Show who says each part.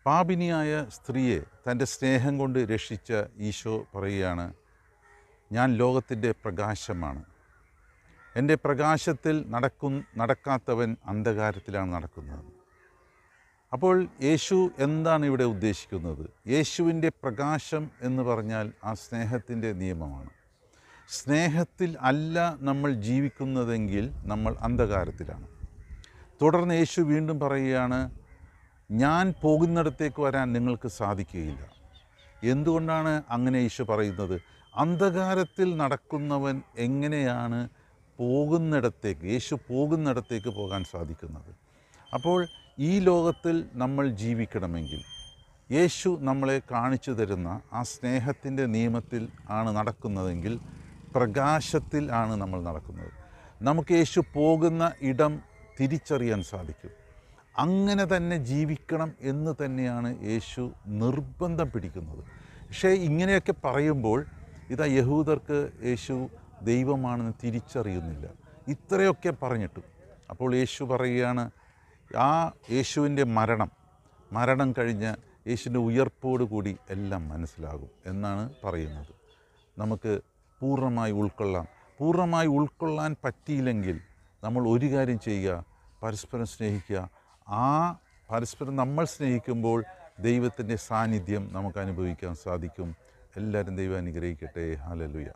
Speaker 1: പാപിനിയായ സ്ത്രീയെ തൻ്റെ സ്നേഹം കൊണ്ട് രക്ഷിച്ച ഈശോ പറയുകയാണ്, ഞാൻ ലോകത്തിൻ്റെ പ്രകാശമാണ്. എൻ്റെ പ്രകാശത്തിൽ നടക്കാത്തവൻ അന്ധകാരത്തിലാണ് നടക്കുന്നത്. അപ്പോൾ യേശു എന്താണ് ഇവിടെ ഉദ്ദേശിക്കുന്നത്? യേശുവിൻ്റെ പ്രകാശം എന്ന് പറഞ്ഞാൽ ആ സ്നേഹത്തിൻ്റെ നിയമമാണ്. സ്നേഹത്തിൽ അല്ല നമ്മൾ ജീവിക്കുന്നതെങ്കിൽ നമ്മൾ അന്ധകാരത്തിലാണ്. തുടർന്ന് യേശു വീണ്ടും പറയുകയാണ്, ഞാൻ പോകുന്നിടത്തേക്ക് വരാൻ നിങ്ങൾക്ക് സാധിക്കുകയില്ല. എന്തുകൊണ്ടാണ് അങ്ങനെ യേശു പറയുന്നത്? അന്ധകാരത്തിൽ നടക്കുന്നവൻ എങ്ങനെയാണ് യേശു പോകുന്നിടത്തേക്ക് പോകാൻ സാധിക്കുന്നത്? അപ്പോൾ ഈ ലോകത്തിൽ നമ്മൾ ജീവിക്കണമെങ്കിൽ യേശു നമ്മളെ കാണിച്ചു തരുന്ന ആ സ്നേഹത്തിൻ്റെ നിയമത്തിൽ ആണ് നടക്കുന്നതെങ്കിൽ പ്രകാശത്തിൽ ആണ് നമ്മൾ നടക്കുന്നത്. നമുക്ക് യേശു പോകുന്ന ഇടം തിരിച്ചറിയാൻ സാധിക്കും. അങ്ങനെ തന്നെ ജീവിക്കണം എന്ന് തന്നെയാണ് യേശു നിർബന്ധം പിടിക്കുന്നത്. പക്ഷേ ഇങ്ങനെയൊക്കെ പറയുമ്പോൾ യഹൂദർക്ക് യേശു ദൈവമാണെന്ന് തിരിച്ചറിയുന്നില്ല. ഇത്രയൊക്കെ പറഞ്ഞിട്ടും അപ്പോൾ യേശു പറയുകയാണ്, ആ യേശുവിൻ്റെ മരണം കഴിഞ്ഞ് യേശുവിൻ്റെ ഉയർപ്പോടു കൂടി എല്ലാം മനസ്സിലാകും എന്നാണ് പറയുന്നത്. നമുക്ക് പൂർണ്ണമായി ഉൾക്കൊള്ളാൻ പറ്റിയില്ലെങ്കിൽ നമ്മൾ ഒരു കാര്യം ചെയ്യുക, പരസ്പരം സ്നേഹിക്കുക. പരസ്പരം നമ്മൾ സ്നേഹിക്കുമ്പോൾ ദൈവത്തിൻ്റെ സാന്നിധ്യം നമുക്ക് അനുഭവിക്കാൻ സാധിക്കും. എല്ലാവരും ദൈവം അനുഗ്രഹിക്കട്ടെ. ഹല്ലേലൂയ.